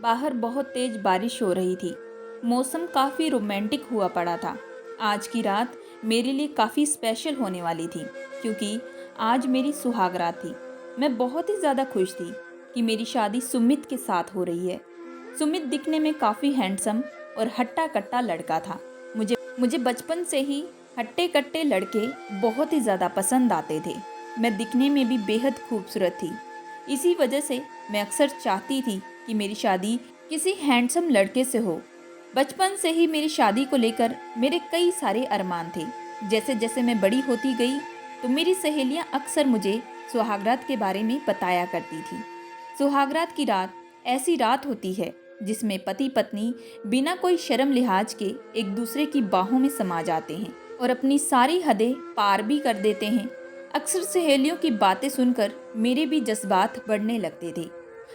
बाहर बहुत तेज बारिश हो रही थी। मौसम काफ़ी रोमांटिक हुआ पड़ा था। आज की रात मेरे लिए काफ़ी स्पेशल होने वाली थी क्योंकि आज मेरी सुहागरात थी। मैं बहुत ही ज़्यादा खुश थी कि मेरी शादी सुमित के साथ हो रही है। सुमित दिखने में काफ़ी हैंडसम और हट्टा कट्टा लड़का था। मुझे मुझे बचपन से ही हट्टे कट्टे लड़के बहुत ही ज़्यादा पसंद आते थे। मैं दिखने में भी बेहद खूबसूरत थी। इसी वजह से मैं अक्सर चाहती थी कि मेरी शादी किसी हैंडसम लड़के से हो। बचपन से ही मेरी शादी को लेकर मेरे कई सारे अरमान थे। जैसे जैसे मैं बड़ी होती गई तो मेरी सहेलियां अक्सर मुझे सुहागरात के बारे में बताया करती थी। सुहागरात की रात ऐसी रात होती है जिसमें पति पत्नी बिना कोई शर्म लिहाज के एक दूसरे की बाहों में समा जाते हैं और अपनी सारी हदें पार भी कर देते हैं। अक्सर सहेलियों की बातें सुनकर मेरे भी जज्बात बढ़ने लगते थे।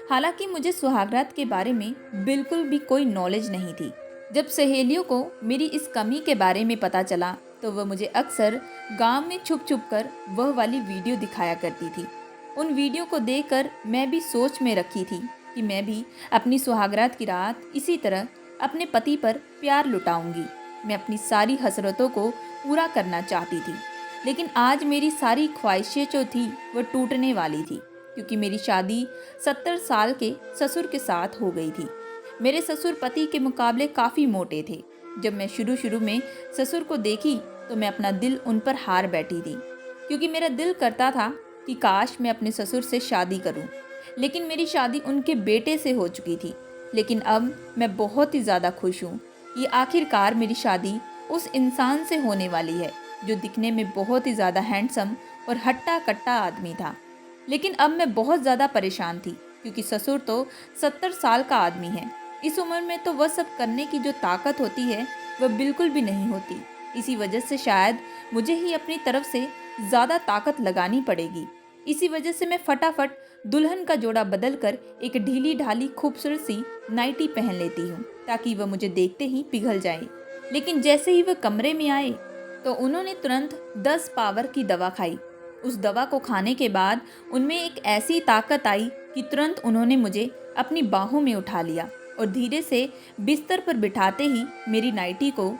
हालांकि मुझे सुहागरात के बारे में बिल्कुल भी कोई नॉलेज नहीं थी। जब सहेलियों को मेरी इस कमी के बारे में पता चला तो वह मुझे अक्सर गांव में छुप छुप कर वह वाली वीडियो दिखाया करती थी। उन वीडियो को देखकर मैं भी सोच में रखी थी कि मैं भी अपनी सुहागरात की रात इसी तरह अपने पति पर प्यार लुटाऊंगी। मैं अपनी सारी हसरतों को पूरा करना चाहती थी। लेकिन आज मेरी सारी ख्वाहिशें जो थी वह टूटने वाली थी क्योंकि मेरी शादी 70 साल के ससुर के साथ हो गई थी। मेरे ससुर पति के मुकाबले काफ़ी मोटे थे। जब मैं शुरू शुरू में ससुर को देखी तो मैं अपना दिल उन पर हार बैठी थी क्योंकि मेरा दिल करता था कि काश मैं अपने ससुर से शादी करूं। लेकिन मेरी शादी उनके बेटे से हो चुकी थी। लेकिन अब मैं बहुत ही ज़्यादा खुश हूँ कि आखिरकार मेरी शादी उस इंसान से होने वाली है जो दिखने में बहुत ही ज़्यादा हैंडसम और हट्टा कट्टा आदमी था। लेकिन अब मैं बहुत ज़्यादा परेशान थी क्योंकि ससुर तो 70 साल का आदमी है। इस उम्र में तो वह सब करने की जो ताकत होती है वह बिल्कुल भी नहीं होती। इसी वजह से शायद मुझे ही अपनी तरफ से ज़्यादा ताकत लगानी पड़ेगी। इसी वजह से मैं फटाफट दुल्हन का जोड़ा बदल कर एक ढीली ढाली खूबसूरत सी नाइटी पहन लेती हूँ ताकि वह मुझे देखते ही पिघल जाए। लेकिन जैसे ही वह कमरे में आए तो उन्होंने तुरंत 10 पावर की दवा खाई। उस दवा को खाने के बाद उनमें एक ऐसी ताकत आई कि तुरंत उन्होंने मुझे अपनी बाहों में उठा लिया और धीरे से बिस्तर पर बिठाते ही मेरी नाइटी को,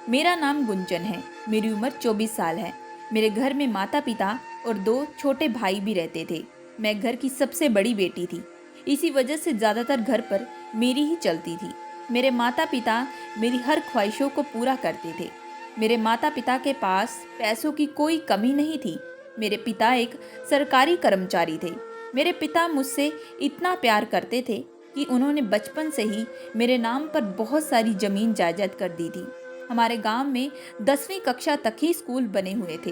मेरा नाम गुंजन है, मेरी उम्र 24 साल है, मेरे घर में माता पिता और 2 छोटे भाई भी रहते थे। मैं घर की सबसे बड़ी बेटी थी। इसी वजह से ज़्यादातर घर पर मेरी ही चलती थी। मेरे माता पिता मेरी हर ख्वाहिशों को पूरा करते थे। मेरे माता पिता के पास पैसों की कोई कमी नहीं थी। मेरे पिता एक सरकारी कर्मचारी थे। मेरे पिता मुझसे इतना प्यार करते थे कि उन्होंने बचपन से ही मेरे नाम पर बहुत सारी ज़मीन जायदाद कर दी थी। हमारे गांव में 10वीं कक्षा तक ही स्कूल बने हुए थे।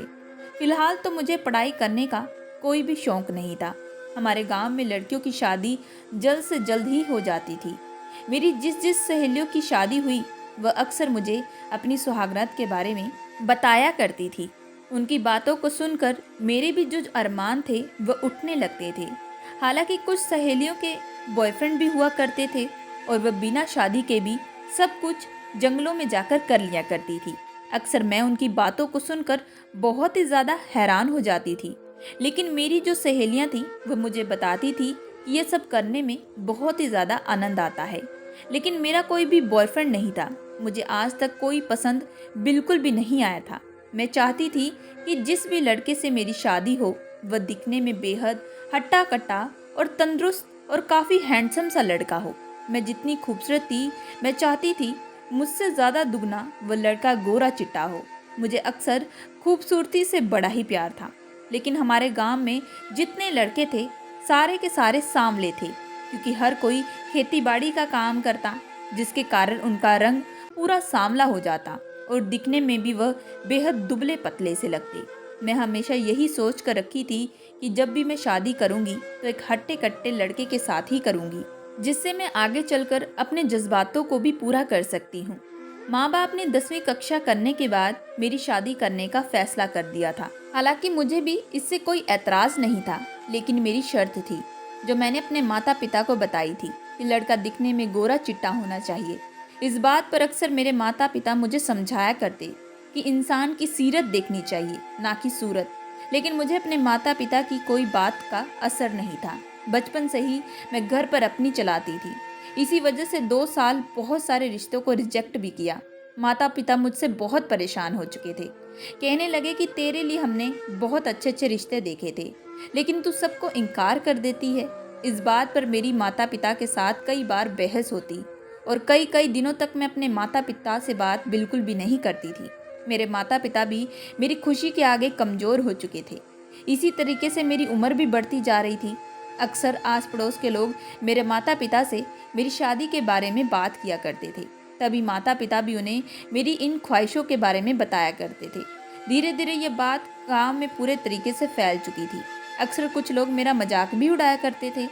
फिलहाल तो मुझे पढ़ाई करने का कोई भी शौक नहीं था। हमारे गांव में लड़कियों की शादी जल्द से जल्द ही हो जाती थी। मेरी जिस जिस सहेलियों की शादी हुई वह अक्सर मुझे अपनी सुहागरात के बारे में बताया करती थी। उनकी बातों को सुनकर मेरे भी जो अरमान थे वह उठने लगते थे। हालांकि कुछ सहेलियों के बॉयफ्रेंड भी हुआ करते थे और वह बिना शादी के भी सब कुछ जंगलों में जाकर कर लिया करती थी। अक्सर मैं उनकी बातों को सुनकर बहुत ही ज़्यादा हैरान हो जाती थी। लेकिन मेरी जो सहेलियां थीं वह मुझे बताती थी कि ये सब करने में बहुत ही ज़्यादा आनंद आता है। लेकिन मेरा कोई भी बॉयफ्रेंड नहीं था। मुझे आज तक कोई पसंद बिल्कुल भी नहीं आया था। मैं चाहती थी कि जिस भी लड़के से मेरी शादी हो वह दिखने में बेहद हट्टा कट्टा और तंदुरुस्त और काफ़ी हैंडसम सा लड़का हो। मैं जितनी खूबसूरत थी मैं चाहती थी मुझसे ज़्यादा दुगना वह लड़का गोरा चिट्टा हो। मुझे अक्सर खूबसूरती से बड़ा ही प्यार था। लेकिन हमारे गांव में जितने लड़के थे सारे के सारे सांवले थे क्योंकि हर कोई खेतीबाड़ी का काम करता, जिसके कारण उनका रंग पूरा सांवला हो जाता और दिखने में भी वह बेहद दुबले पतले से लगते। मैं हमेशा यही सोच कर रखी थी कि जब भी मैं शादी करूंगी तो एक हट्टे कट्टे लड़के के साथ ही करूंगी जिससे मैं आगे चलकर अपने जज्बातों को भी पूरा कर सकती हूँ। माँ बाप ने 10वीं कक्षा करने के बाद मेरी शादी करने का फैसला कर दिया था। हालांकि मुझे भी इससे कोई एतराज़ नहीं था, लेकिन मेरी शर्त थी जो मैंने अपने माता पिता को बताई थी कि लड़का दिखने में गोरा चिट्टा होना चाहिए। इस बात पर अक्सर मेरे माता पिता मुझे समझाया करते कि इंसान की सीरत देखनी चाहिए, ना कि सूरत। लेकिन मुझे अपने माता पिता की कोई बात का असर नहीं था। बचपन से ही मैं घर पर अपनी चलाती थी। इसी वजह से 2 साल बहुत सारे रिश्तों को रिजेक्ट भी किया। माता पिता मुझसे बहुत परेशान हो चुके थे। कहने लगे कि तेरे लिए हमने बहुत अच्छे अच्छे रिश्ते देखे थे, लेकिन तू सबको इनकार कर देती है। इस बात पर मेरी माता पिता के साथ कई बार बहस होती और कई कई दिनों तक मैं अपने माता पिता से बात बिल्कुल भी नहीं करती थी। मेरे माता पिता भी मेरी खुशी के आगे कमज़ोर हो चुके थे। इसी तरीके से मेरी उम्र भी बढ़ती जा रही थी। अक्सर आस पड़ोस के लोग मेरे माता पिता से मेरी शादी के बारे में बात किया करते थे। तभी माता पिता भी उन्हें मेरी इन ख्वाहिशों के बारे में बताया करते थे। धीरे धीरे ये बात गांव में पूरे तरीके से फैल चुकी थी। अक्सर कुछ लोग मेरा मजाक भी उड़ाया करते थे,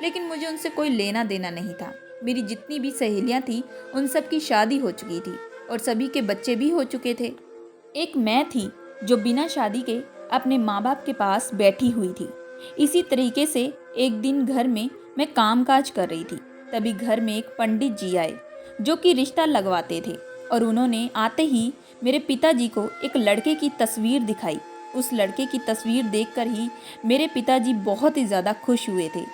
लेकिन मुझे उनसे कोई लेना देना नहीं था। मेरी जितनी भी सहेलियां थीं उन सब की शादी हो चुकी थी और सभी के बच्चे भी हो चुके थे। एक मैं थी जो बिना शादी के अपने माँ बाप के पास बैठी हुई थी। इसी तरीके से एक दिन घर में मैं कामकाज कर रही थी। तभी घर में एक पंडित जी आए जो कि रिश्ता लगवाते थे, और उन्होंने आते ही मेरे पिताजी को एक लड़के की तस्वीर दिखाई। उस लड़के की तस्वीर देखकर ही मेरे पिताजी बहुत ही ज़्यादा खुश हुए थे।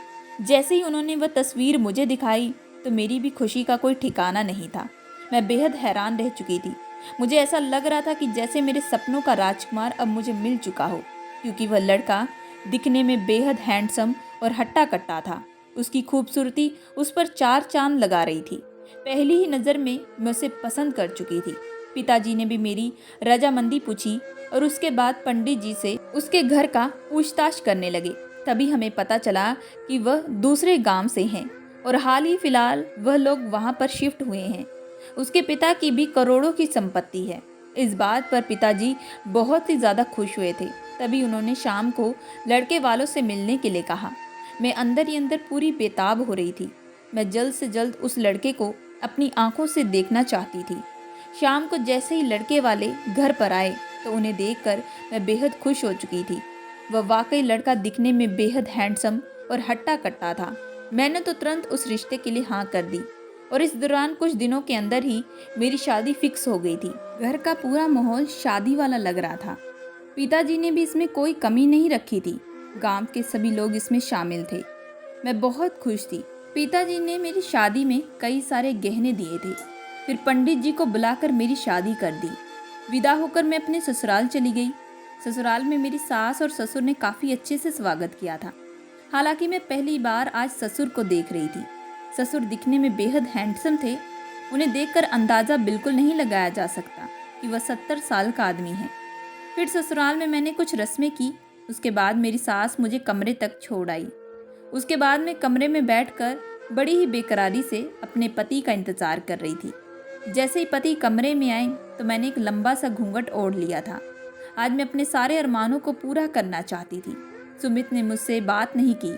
जैसे ही उन्होंने वह तस्वीर मुझे दिखाई तो मेरी भी खुशी का कोई ठिकाना नहीं था। मैं बेहद हैरान रह चुकी थी। मुझे ऐसा लग रहा था कि जैसे मेरे सपनों का राजकुमार अब मुझे मिल चुका हो, क्योंकि वह लड़का दिखने में बेहद हैंडसम और हट्टा कट्टा था। उसकी खूबसूरती उस पर 4 चांद लगा रही थी। पहली ही नज़र में मैं उसे पसंद कर चुकी थी। पिताजी ने भी मेरी रजामंदी पूछी और उसके बाद पंडित जी से उसके घर का पूछताछ करने लगे। तभी हमें पता चला कि वह दूसरे गांव से हैं और हाल ही फिलहाल वह लोग वहां पर शिफ्ट हुए हैं। उसके पिता की भी करोड़ों की संपत्ति है। इस बात पर पिताजी बहुत ही ज़्यादा खुश हुए थे। तभी उन्होंने शाम को लड़के वालों से मिलने के लिए कहा। मैं अंदर ही अंदर पूरी बेताब हो रही थी। मैं जल्द से जल्द उस लड़के को अपनी आंखों से देखना चाहती थी। शाम को जैसे ही लड़के वाले घर पर आए तो उन्हें देखकर मैं बेहद खुश हो चुकी थी। वह वाकई लड़का दिखने में बेहद हैंडसम और हट्टा कट्टा था। मैंने तो तुरंत उस रिश्ते के लिए हाँ कर दी और इस दौरान कुछ दिनों के अंदर ही मेरी शादी फिक्स हो गई थी। घर का पूरा माहौल शादी वाला लग रहा था। पिताजी ने भी इसमें कोई कमी नहीं रखी थी। गांव के सभी लोग इसमें शामिल थे। मैं बहुत खुश थी। पिताजी ने मेरी शादी में कई सारे गहने दिए थे। फिर पंडित जी को बुलाकर मेरी शादी कर दी। विदा होकर मैं अपने ससुराल चली गई। ससुराल में मेरी सास और ससुर ने काफ़ी अच्छे से स्वागत किया था। हालांकि मैं पहली बार आज ससुर को देख रही थी। ससुर दिखने में बेहद हैंडसम थे। उन्हें देखकर अंदाज़ा बिल्कुल नहीं लगाया जा सकता कि वह 70 साल का आदमी है। फिर ससुराल में मैंने कुछ रस्में की। उसके बाद मेरी सास मुझे कमरे तक छोड़ आई। उसके बाद मैं कमरे में बैठकर बड़ी ही बेकरारी से अपने पति का इंतज़ार कर रही थी। जैसे ही पति कमरे में आए तो मैंने एक लंबा सा घूंघट ओढ़ लिया था। आज मैं अपने सारे अरमानों को पूरा करना चाहती थी। सुमित ने मुझसे बात नहीं की।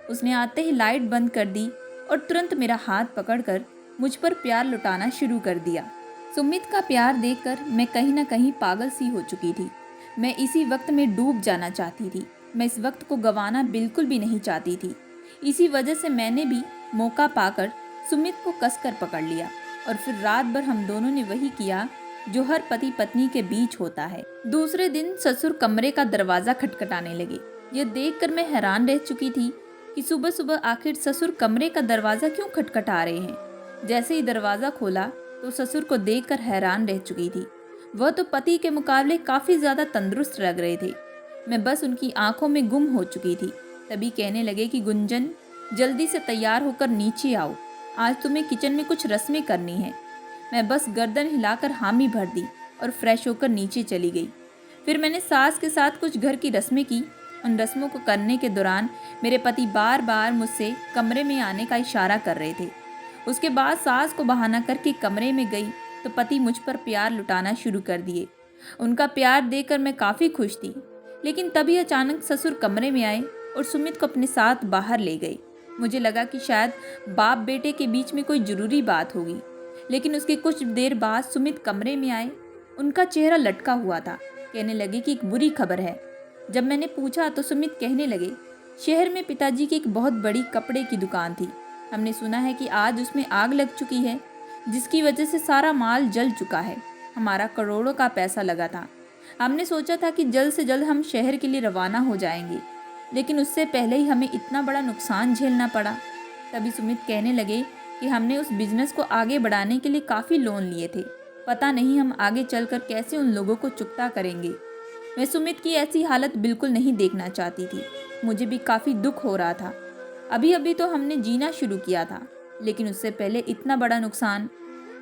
उसने आते ही लाइट बंद कर दी और तुरंत मेरा हाथ पकड़कर मुझ पर प्यार लुटाना शुरू कर दिया। सुमित का प्यार देखकर मैं कहीं ना कहीं पागल सी हो चुकी थी। मैं इसी वक्त में डूब जाना चाहती थी। मैं इस वक्त को गंवाना बिल्कुल भी नहीं चाहती थी। इसी वजह से मैंने भी मौका पाकर सुमित को कसकर पकड़ लिया और फिर रात भर हम दोनों ने वही किया जो हर पति पत्नी के बीच होता है। दूसरे दिन ससुर कमरे का दरवाज़ा खटखटाने लगे। यह देखकर मैं हैरान रह चुकी थी कि सुबह सुबह आखिर ससुर कमरे का दरवाज़ा क्यों खटखटा रहे हैं। जैसे ही दरवाज़ा खोला तो ससुर को देखकर हैरान रह चुकी थी। वह तो पति के मुकाबले काफ़ी ज़्यादा तंदुरुस्त लग रहे थे। मैं बस उनकी आंखों में गुम हो चुकी थी। तभी कहने लगे कि गुंजन, जल्दी से तैयार होकर नीचे आओ, आज तुम्हें किचन में कुछ रस्में करनी है। मैं बस गर्दन हिलाकर हामी भर दी और फ्रेश होकर नीचे चली गई। फिर मैंने सास के साथ कुछ घर की रस्में की। उन रस्मों को करने के दौरान मेरे पति बार बार मुझसे कमरे में आने का इशारा कर रहे थे। उसके बाद सास को बहाना करके कमरे में गई तो पति मुझ पर प्यार लुटाना शुरू कर दिए। उनका प्यार देखकर मैं काफ़ी खुश थी, लेकिन तभी अचानक ससुर कमरे में आए और सुमित को अपने साथ बाहर ले गए। मुझे लगा कि शायद बाप बेटे के बीच में कोई ज़रूरी बात होगी, लेकिन उसके कुछ देर बाद सुमित कमरे में आए। उनका चेहरा लटका हुआ था। कहने लगे कि एक बुरी खबर है। जब मैंने पूछा तो सुमित कहने लगे, शहर में पिताजी की एक बहुत बड़ी कपड़े की दुकान थी। हमने सुना है कि आज उसमें आग लग चुकी है, जिसकी वजह से सारा माल जल चुका है। हमारा करोड़ों का पैसा लगा था। हमने सोचा था कि जल्द से जल्द हम शहर के लिए रवाना हो जाएंगे, लेकिन उससे पहले ही हमें इतना बड़ा नुकसान झेलना पड़ा। तभी सुमित कहने लगे कि कि हमने उस बिजनेस को आगे बढ़ाने के लिए काफ़ी लोन लिए थे। पता नहीं हम आगे चलकर कैसे उन लोगों को चुकता करेंगे। मैं सुमित की ऐसी हालत बिल्कुल नहीं देखना चाहती थी। मुझे भी काफ़ी दुख हो रहा था। अभी अभी तो हमने जीना शुरू किया था, लेकिन उससे पहले इतना बड़ा नुकसान।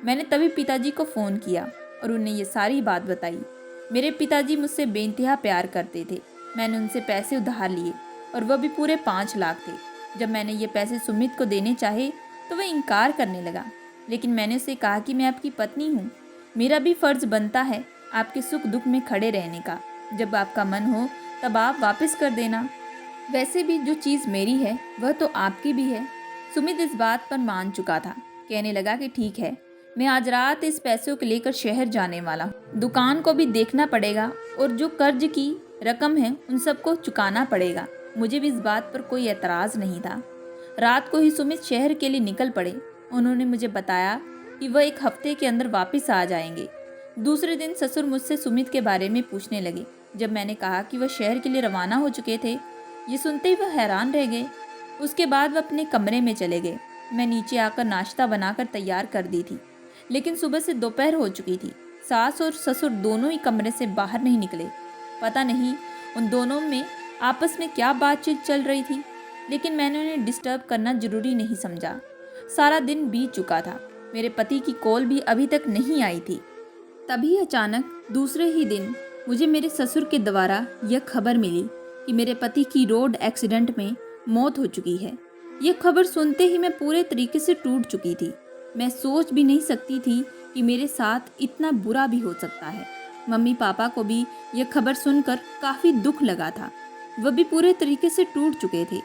मैंने तभी पिताजी को फ़ोन किया और उन्हें ये सारी बात बताई। मेरे पिताजी मुझसे बेइंतहा प्यार करते थे। मैंने उनसे पैसे उधार लिए और वह भी पूरे 5 लाख थे। जब मैंने ये पैसे सुमित को देने चाहे तो वह इनकार करने लगा, लेकिन मैंने उसे कहा कि मैं आपकी पत्नी हूँ। मेरा भी फ़र्ज़ बनता है आपके सुख दुख में खड़े रहने का। जब आपका मन हो तब आप वापस कर देना। वैसे भी जो चीज़ मेरी है वह तो आपकी भी है। सुमित इस बात पर मान चुका था। कहने लगा कि ठीक है, मैं आज रात इस पैसों को लेकर शहर जाने वाला हूँ। दुकान को भी देखना पड़ेगा और जो कर्ज की रकम है उन सबको चुकाना पड़ेगा। मुझे भी इस बात पर कोई एतराज़ नहीं था। रात को ही सुमित शहर के लिए निकल पड़े। उन्होंने मुझे बताया कि वह 1 हफ्ते के अंदर वापस आ जाएंगे। दूसरे दिन ससुर मुझसे सुमित के बारे में पूछने लगे। जब मैंने कहा कि वह शहर के लिए रवाना हो चुके थे, ये सुनते ही वह हैरान रह गए। उसके बाद वह अपने कमरे में चले गए। मैं नीचे आकर नाश्ता बनाकर तैयार कर दी थी, लेकिन सुबह से दोपहर हो चुकी थी। सास और ससुर दोनों ही कमरे से बाहर नहीं निकले। पता नहीं उन दोनों में आपस में क्या बातचीत चल रही थी, लेकिन मैंने उन्हें डिस्टर्ब करना जरूरी नहीं समझा। सारा दिन बीत चुका था। मेरे पति की कॉल भी अभी तक नहीं आई थी। तभी अचानक दूसरे ही दिन मुझे मेरे ससुर के द्वारा यह खबर मिली कि मेरे पति की रोड एक्सीडेंट में मौत हो चुकी है। यह खबर सुनते ही मैं पूरे तरीके से टूट चुकी थी। मैं सोच भी नहीं सकती थी कि मेरे साथ इतना बुरा भी हो सकता है। मम्मी पापा को भी यह खबर सुनकर काफ़ी दुख लगा था। वह भी पूरे तरीके से टूट चुके थे।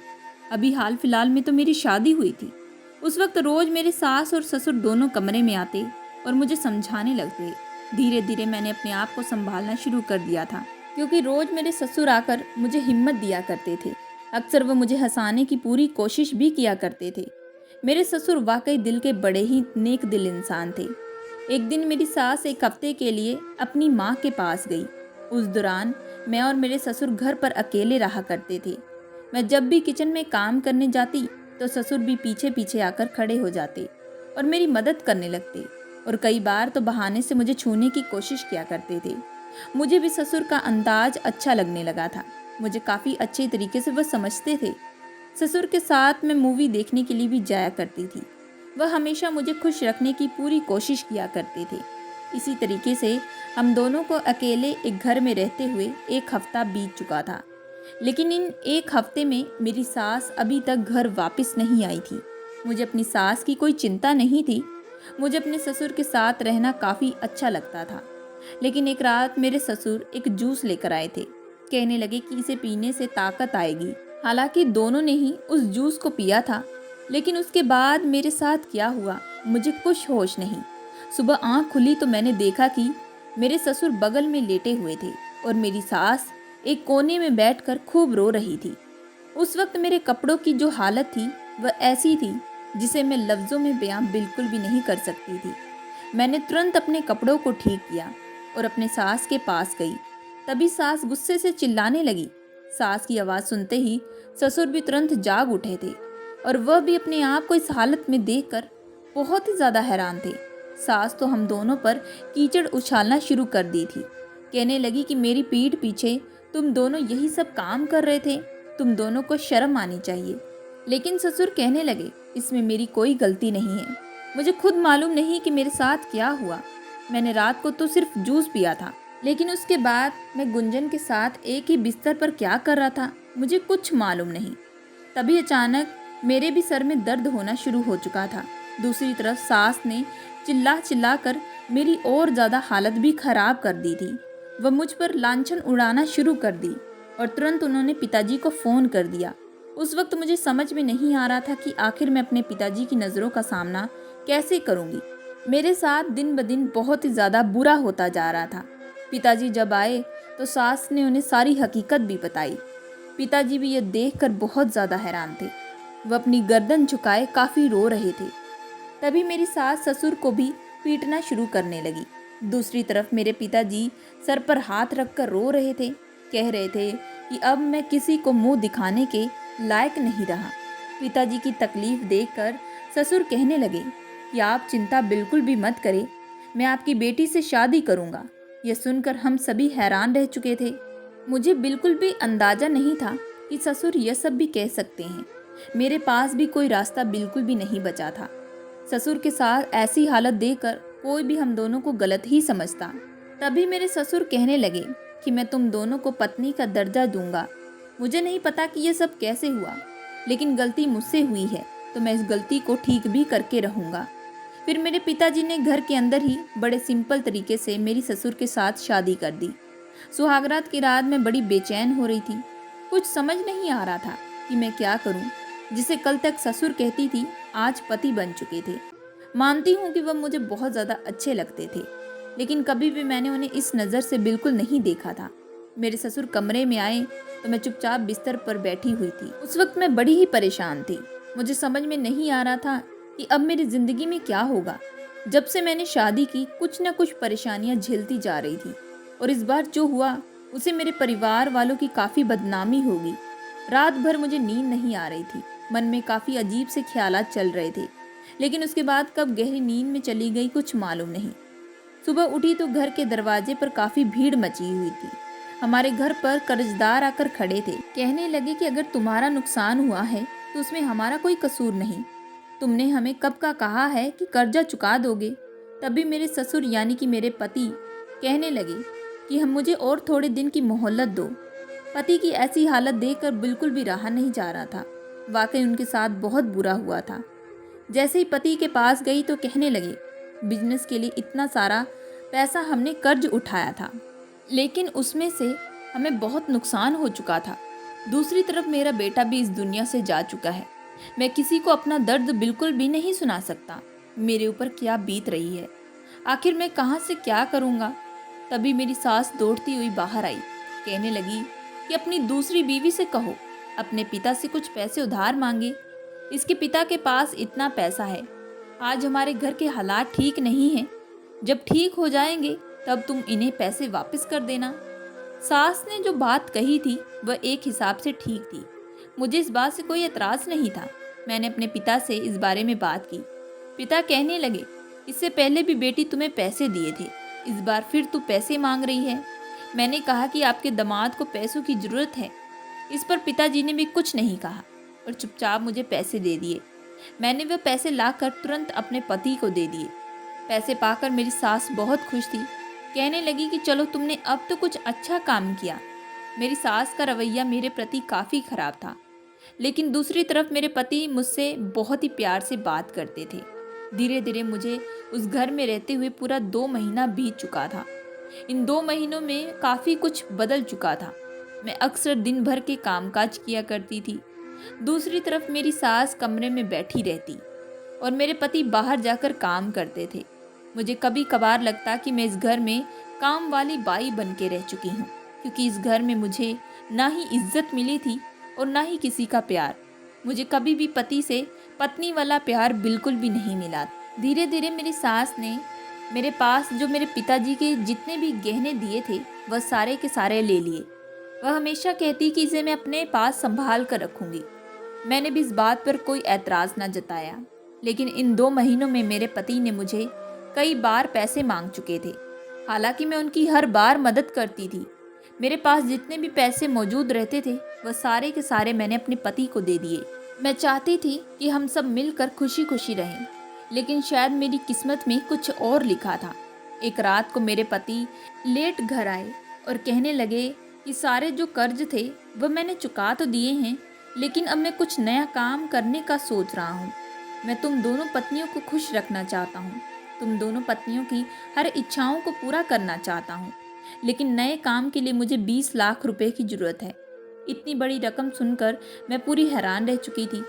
अभी हाल फिलहाल में तो मेरी शादी हुई थी। उस वक्त रोज़ मेरे सास और ससुर दोनों कमरे में आते और मुझे समझाने लगते। धीरे धीरे मैंने अपने आप को संभालना शुरू कर दिया था, क्योंकि रोज़ मेरे ससुर आकर मुझे हिम्मत दिया करते थे। अक्सर वह मुझे हंसाने की पूरी कोशिश भी किया करते थे। मेरे ससुर वाकई दिल के बड़े ही नेक दिल इंसान थे। एक दिन मेरी सास 1 हफ्ते के लिए अपनी माँ के पास गई। उस दौरान मैं और मेरे ससुर घर पर अकेले रहा करते थे। मैं जब भी किचन में काम करने जाती तो ससुर भी पीछे पीछे आकर खड़े हो जाते और मेरी मदद करने लगते, और कई बार तो बहाने से मुझे छूने की कोशिश किया करते थे। मुझे भी ससुर का अंदाज अच्छा लगने लगा था। मुझे काफ़ी अच्छे तरीके से वह समझते थे। ससुर के साथ मैं मूवी देखने के लिए भी जाया करती थी। वह हमेशा मुझे खुश रखने की पूरी कोशिश किया करते थे। इसी तरीके से हम दोनों को अकेले एक घर में रहते हुए 1 हफ्ता बीत चुका था। लेकिन इन 1 हफ्ते में मेरी सास अभी तक घर वापस नहीं आई थी। मुझे अपनी सास की कोई चिंता नहीं थी। मुझे अपने ससुर के साथ रहना काफ़ी अच्छा लगता था। लेकिन एक रात मेरे ससुर एक जूस लेकर आए थे। कहने लगे कि इसे पीने से ताकत आएगी। हालांकि दोनों ने ही उस जूस को पिया था, लेकिन उसके बाद मेरे साथ क्या हुआ मुझे कुछ होश नहीं। सुबह आँख खुली तो मैंने देखा कि मेरे ससुर बगल में लेटे हुए थे और मेरी सास एक कोने में बैठकर खूब रो रही थी। उस वक्त मेरे कपड़ों की जो हालत थी वह ऐसी थी जिसे मैं लफ्ज़ों में बयां बिल्कुल भी नहीं कर सकती थी। मैंने तुरंत अपने कपड़ों को ठीक किया और अपने सास के पास गई। तभी सास गुस्से से चिल्लाने लगी। सास की आवाज़ सुनते ही ससुर भी तुरंत जाग उठे थे और वह भी अपने आप को इस हालत में देखकर बहुत ही ज़्यादा हैरान थे। सास तो हम दोनों पर कीचड़ उछालना शुरू कर दी थी। कहने लगी कि मेरी पीठ पीछे तुम दोनों यही सब काम कर रहे थे, तुम दोनों को शर्म आनी चाहिए। लेकिन ससुर कहने लगे, इसमें मेरी कोई गलती नहीं है। मुझे खुद मालूम नहीं कि मेरे साथ क्या हुआ। मैंने रात को तो सिर्फ जूस पिया था, लेकिन उसके बाद मैं गुंजन के साथ एक ही बिस्तर पर क्या कर रहा था मुझे कुछ मालूम नहीं। तभी अचानक मेरे भी सर में दर्द होना शुरू हो चुका था। दूसरी तरफ सास ने चिल्ला चिल्ला कर मेरी और ज़्यादा हालत भी खराब कर दी थी। वह मुझ पर लांछन उड़ाना शुरू कर दी और तुरंत उन्होंने पिताजी को फ़ोन कर दिया। उस वक्त मुझे समझ में नहीं आ रहा था कि आखिर मैं अपने पिताजी की नज़रों का सामना कैसे करूँगी। मेरे साथ दिन ब दिन बहुत ही ज़्यादा बुरा होता जा रहा था। पिताजी जब आए तो सास ने उन्हें सारी हकीकत भी बताई। पिताजी भी यह देखकर बहुत ज़्यादा हैरान थे। वह अपनी गर्दन झुकाए काफ़ी रो रहे थे। तभी मेरी सास ससुर को भी पीटना शुरू करने लगी। दूसरी तरफ मेरे पिताजी सर पर हाथ रखकर रो रहे थे। कह रहे थे कि अब मैं किसी को मुंह दिखाने के लायक नहीं रहा। पिताजी की तकलीफ देखकर ससुर कहने लगे कि आप चिंता बिल्कुल भी मत करें, मैं आपकी बेटी से शादी करूंगा। यह सुनकर हम सभी हैरान रह चुके थे। मुझे बिल्कुल भी अंदाजा नहीं था कि ससुर यह सब भी कह सकते हैं। मेरे पास भी कोई रास्ता बिल्कुल भी नहीं बचा था। ससुर के साथ ऐसी हालत देखकर कोई भी हम दोनों को गलत ही समझता। तभी मेरे ससुर कहने लगे कि मैं तुम दोनों को पत्नी का दर्जा दूंगा। मुझे नहीं पता कि यह सब कैसे हुआ, लेकिन गलती मुझसे हुई है तो मैं इस गलती को ठीक भी करके रहूंगा। फिर मेरे पिताजी ने घर के अंदर ही बड़े सिंपल तरीके से मेरी ससुर के साथ शादी कर दी। सुहागरात की रात में बड़ी बेचैन हो रही थी। कुछ समझ नहीं आ रहा था कि मैं क्या करूं। जिसे कल तक ससुर कहती थी, आज पति बन चुके थे। मानती हूँ कि वह मुझे बहुत ज़्यादा अच्छे लगते थे, लेकिन कभी भी मैंने उन्हें इस नज़र से बिल्कुल नहीं देखा था। मेरे ससुर कमरे में आए तो मैं चुपचाप बिस्तर पर बैठी हुई थी। उस वक्त मैं बड़ी ही परेशान थी। मुझे समझ में नहीं आ रहा था कि अब मेरी ज़िंदगी में क्या होगा। जब से मैंने शादी की, कुछ न कुछ परेशानियां झेलती जा रही थी, और इस बार जो हुआ उसे मेरे परिवार वालों की काफ़ी बदनामी होगी। रात भर मुझे नींद नहीं आ रही थी। मन में काफ़ी अजीब से ख्यालात चल रहे थे, लेकिन उसके बाद कब गहरी नींद में चली गई कुछ मालूम नहीं। सुबह उठी तो घर के दरवाजे पर काफ़ी भीड़ मची हुई थी। हमारे घर पर कर्जदार आकर खड़े थे। कहने लगे कि अगर तुम्हारा नुकसान हुआ है तो उसमें हमारा कोई कसूर नहीं। तुमने हमें कब का कहा है कि कर्जा चुका दोगे। तभी मेरे ससुर यानी कि मेरे पति कहने लगे कि हम मुझे और थोड़े दिन की मोहलत दो। पति की ऐसी हालत देखकर बिल्कुल भी रहा नहीं जा रहा था। वाकई उनके साथ बहुत बुरा हुआ था। जैसे ही पति के पास गई तो कहने लगे, बिजनेस के लिए इतना सारा पैसा हमने कर्ज उठाया था, लेकिन उसमें से हमें बहुत नुकसान हो चुका था। दूसरी तरफ मेरा बेटा भी इस दुनिया से जा चुका है। मैं किसी को अपना दर्द बिल्कुल भी नहीं सुना सकता। मेरे ऊपर क्या बीत रही है, आखिर मैं कहाँ से क्या करूँगा। तभी मेरी सास दौड़ती हुई बाहर आई। कहने लगी कि अपनी दूसरी बीवी से कहो अपने पिता से कुछ पैसे उधार मांगे। इसके पिता के पास इतना पैसा है। आज हमारे घर के हालात ठीक नहीं हैं। जब ठीक हो जाएंगे तब तुम इन्हें पैसे वापस कर देना। सास ने जो बात कही थी वह एक हिसाब से ठीक थी। मुझे इस बात से कोई एतराज़ नहीं था। मैंने अपने पिता से इस बारे में बात की। पिता कहने लगे, इससे पहले भी बेटी तुम्हें पैसे दिए थे, इस बार फिर तू पैसे मांग रही है। मैंने कहा कि आपके दामाद को पैसों की ज़रूरत है। इस पर पिताजी ने भी कुछ नहीं कहा और चुपचाप मुझे पैसे दे दिए। मैंने वह पैसे लाकर तुरंत अपने पति को दे दिए। पैसे पाकर मेरी सास बहुत खुश थी। कहने लगी कि चलो तुमने अब तो कुछ अच्छा काम किया। मेरी सास का रवैया मेरे प्रति काफ़ी ख़राब था, लेकिन दूसरी तरफ मेरे पति मुझसे बहुत ही प्यार से बात करते थे। धीरे धीरे मुझे उस घर में रहते हुए पूरा 2 महीना बीत चुका था। इन 2 महीनों में काफ़ी कुछ बदल चुका था। मैं अक्सर दिन भर के कामकाज किया करती थी। दूसरी तरफ मेरी सास कमरे में बैठी रहती और मेरे पति बाहर जाकर काम करते थे। मुझे कभी कभार लगता कि मैं इस घर में काम वाली बाई बन के रह चुकी हूँ, क्योंकि इस घर में मुझे ना ही इज्जत मिली थी और ना ही किसी का प्यार। मुझे कभी भी पति से पत्नी वाला प्यार बिल्कुल भी नहीं मिला। धीरे धीरे मेरी सास ने मेरे पास जो मेरे पिताजी के जितने भी गहने दिए थे वह सारे के सारे ले लिए। वह हमेशा कहती कि इसे मैं अपने पास संभाल कर रखूंगी। मैंने भी इस बात पर कोई ऐतराज़ न जताया, लेकिन इन 2 महीनों में मेरे पति ने मुझे कई बार पैसे मांग चुके थे। हालांकि मैं उनकी हर बार मदद करती थी। मेरे पास जितने भी पैसे मौजूद रहते थे वह सारे के सारे मैंने अपने पति को दे दिए। मैं चाहती थी कि हम सब मिलकर खुशी खुशी रहें, लेकिन शायद मेरी किस्मत में कुछ और लिखा था। एक रात को मेरे पति लेट घर आए और कहने लगे कि सारे जो कर्ज थे वह मैंने चुका तो दिए हैं, लेकिन अब मैं कुछ नया काम करने का सोच रहा हूँ। मैं तुम दोनों पत्नियों को खुश रखना चाहता हूँ। तुम दोनों पत्नियों की हर इच्छाओं को पूरा करना चाहता हूँ, लेकिन नए काम के लिए मुझे 20 लाख रुपए की ज़रूरत है। इतनी बड़ी रकम सुनकर मैं पूरी हैरान रह चुकी थी।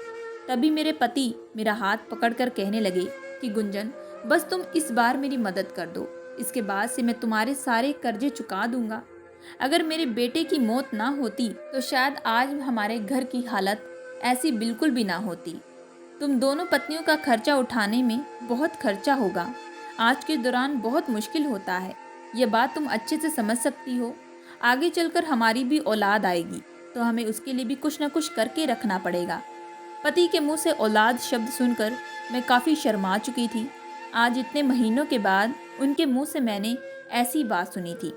तभी मेरे पति मेरा हाथ पकड़कर कहने लगे कि गुंजन, बस तुम इस बार मेरी मदद कर दो। इसके बाद से मैं तुम्हारे सारे कर्जे चुका दूंगा। अगर मेरे बेटे की मौत ना होती तो शायद आज हमारे घर की हालत ऐसी बिल्कुल भी ना होती। तुम दोनों पत्नियों का खर्चा उठाने में बहुत खर्चा होगा। आज के दौरान बहुत मुश्किल होता है। यह बात तुम अच्छे से समझ सकती हो। आगे चलकर हमारी भी औलाद आएगी तो हमें उसके लिए भी कुछ ना कुछ करके रखना पड़ेगा। पति के मुंह से औलाद शब्द सुनकर मैं काफ़ी शर्मा चुकी थी। आज इतने महीनों के बाद उनके मुंह से मैंने ऐसी बात सुनी थी।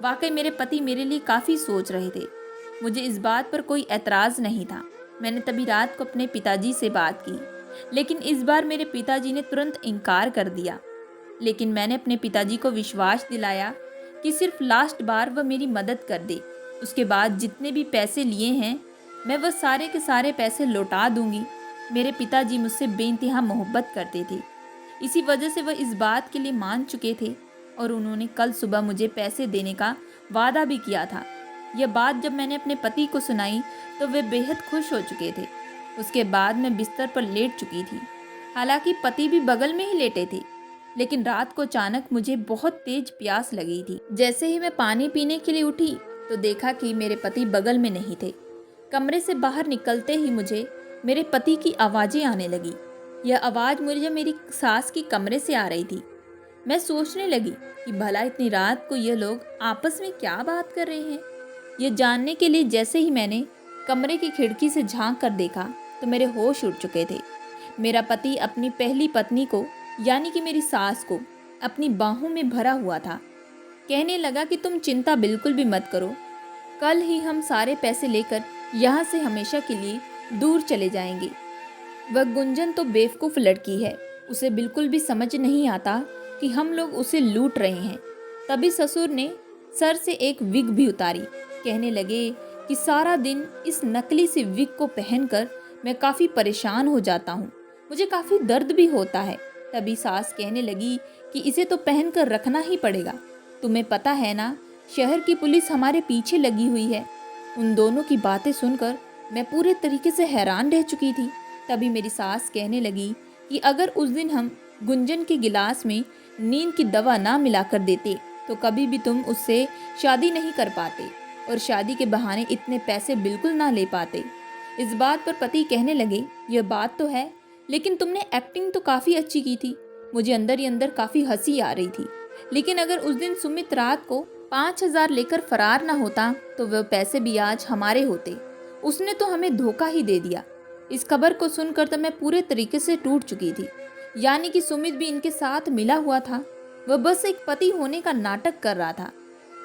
वाकई मेरे पति मेरे लिए काफ़ी सोच रहे थे। मुझे इस बात पर कोई एतराज़ नहीं था। मैंने तभी रात को अपने पिताजी से बात की, लेकिन इस बार मेरे पिताजी ने तुरंत इनकार कर दिया। लेकिन मैंने अपने पिताजी को विश्वास दिलाया कि सिर्फ लास्ट बार वह मेरी मदद कर दे। उसके बाद जितने भी पैसे लिए हैं मैं वह सारे के सारे पैसे लौटा दूंगी। मेरे पिताजी मुझसे बेइंतहा मोहब्बत करते थे, इसी वजह से वह इस बात के लिए मान चुके थे और उन्होंने कल सुबह मुझे पैसे देने का वादा भी किया था। यह बात जब मैंने अपने पति को सुनाई तो वे बेहद खुश हो चुके थे। उसके बाद मैं बिस्तर पर लेट चुकी थी। हालांकि पति भी बगल में ही लेटे थे, लेकिन रात को अचानक मुझे बहुत तेज प्यास लगी थी। जैसे ही मैं पानी पीने के लिए उठी तो देखा कि मेरे पति बगल में नहीं थे। कमरे से बाहर निकलते ही मुझे मेरे पति की आवाज़ें आने लगी। यह आवाज़ मुझे मेरी सास की कमरे से आ रही थी। मैं सोचने लगी कि भला इतनी रात को ये लोग आपस में क्या बात कर रहे हैं। ये जानने के लिए जैसे ही मैंने कमरे की खिड़की से झांक कर देखा तो मेरे होश उड़ चुके थे। मेरा पति अपनी पहली पत्नी को यानी कि मेरी सास को अपनी बाहों में भरा हुआ था। कहने लगा कि तुम चिंता बिल्कुल भी मत करो, कल ही हम सारे पैसे लेकर यहाँ से हमेशा के लिए दूर चले जाएंगे। वह गुंजन तो बेवकूफ़ लड़की है, उसे बिल्कुल भी समझ नहीं आता कि हम लोग उसे लूट रहे हैं। तभी ससुर ने सर से एक विग भी उतारी। कहने लगे कि सारा दिन इस नकली सी विग को पहनकर मैं काफ़ी परेशान हो जाता हूँ, मुझे काफ़ी दर्द भी होता है। तभी सास कहने लगी कि इसे तो पहन कर रखना ही पड़ेगा। तुम्हें पता है ना, शहर की पुलिस हमारे पीछे लगी हुई है। उन दोनों की बातें सुनकर मैं पूरे तरीके से हैरान रह चुकी थी। तभी मेरी सास कहने लगी कि अगर उस दिन हम गुंजन के गिलास में नींद की दवा ना मिलाकर देते तो कभी भी तुम उससे शादी नहीं कर पाते और शादी के बहाने इतने पैसे बिल्कुल ना ले पाते। इस बात पर पति कहने लगे, यह बात तो है, लेकिन तुमने एक्टिंग तो काफ़ी अच्छी की थी। मुझे अंदर ही अंदर काफ़ी हंसी आ रही थी। लेकिन अगर उस दिन सुमित रात को 5,000 लेकर फरार ना होता तो वह पैसे भी आज हमारे होते। उसने तो हमें धोखा ही दे दिया। इस खबर को सुनकर तो मैं पूरे तरीके से टूट चुकी थी। यानी कि सुमित भी इनके साथ मिला हुआ था। वह बस एक पति होने का नाटक कर रहा था।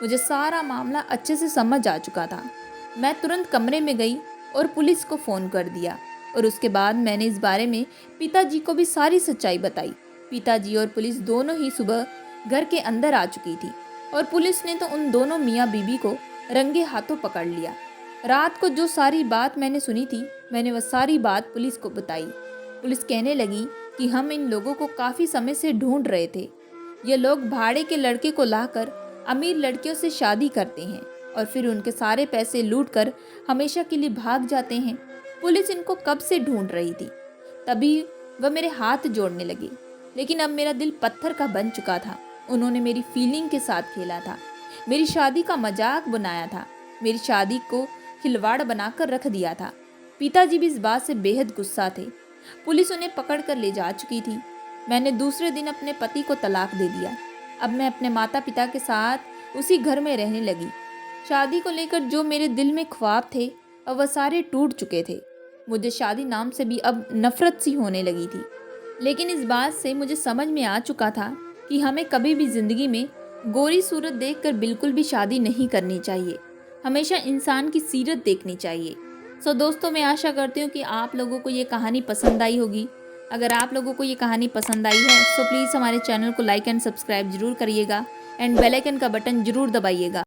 मुझे सारा मामला अच्छे से समझ आ चुका था। मैं तुरंत कमरे में गई और पुलिस को फ़ोन कर दिया और उसके बाद मैंने इस बारे में पिताजी को भी सारी सच्चाई बताई। पिताजी और पुलिस दोनों ही सुबह घर के अंदर आ चुकी थी और पुलिस ने तो उन दोनों मियाँ बीबी को रंगे हाथों पकड़ लिया। रात को जो सारी बात मैंने सुनी थी, मैंने वह सारी बात पुलिस को बताई। पुलिस कहने लगी कि हम इन लोगों को काफ़ी समय से ढूंढ रहे थे। ये लोग भाड़े के लड़के को लाकर अमीर लड़कियों से शादी करते हैं और फिर उनके सारे पैसे लूट कर हमेशा के लिए भाग जाते हैं। पुलिस इनको कब से ढूंढ रही थी। तभी वह मेरे हाथ जोड़ने लगी, लेकिन अब मेरा दिल पत्थर का बन चुका था। उन्होंने मेरी फीलिंग के साथ खेला था, मेरी शादी का मजाक बनाया था, मेरी शादी को खिलवाड़ बनाकर रख दिया था। पिताजी भी इस बात से बेहद गुस्सा थे। पुलिस उन्हें पकड़ कर ले जा चुकी थी। मैंने दूसरे दिन अपने पति को तलाक दे दिया। अब मैं अपने माता पिता के साथ उसी घर में रहने लगी। शादी को लेकर जो मेरे दिल में ख्वाब थे अब वह सारे टूट चुके थे। मुझे शादी नाम से भी अब नफरत सी होने लगी थी। लेकिन इस बात से मुझे समझ में आ चुका था कि हमें कभी भी ज़िंदगी में गोरी सूरत देखकर बिल्कुल भी शादी नहीं करनी चाहिए। हमेशा इंसान की सीरत देखनी चाहिए। सो दोस्तों, मैं आशा करती हूँ कि आप लोगों को ये कहानी पसंद आई होगी। अगर आप लोगों को ये कहानी पसंद आई है तो प्लीज़ हमारे चैनल को लाइक एंड सब्सक्राइब जरूर करिएगा एंड बेल आइकन का बटन जरूर दबाइएगा।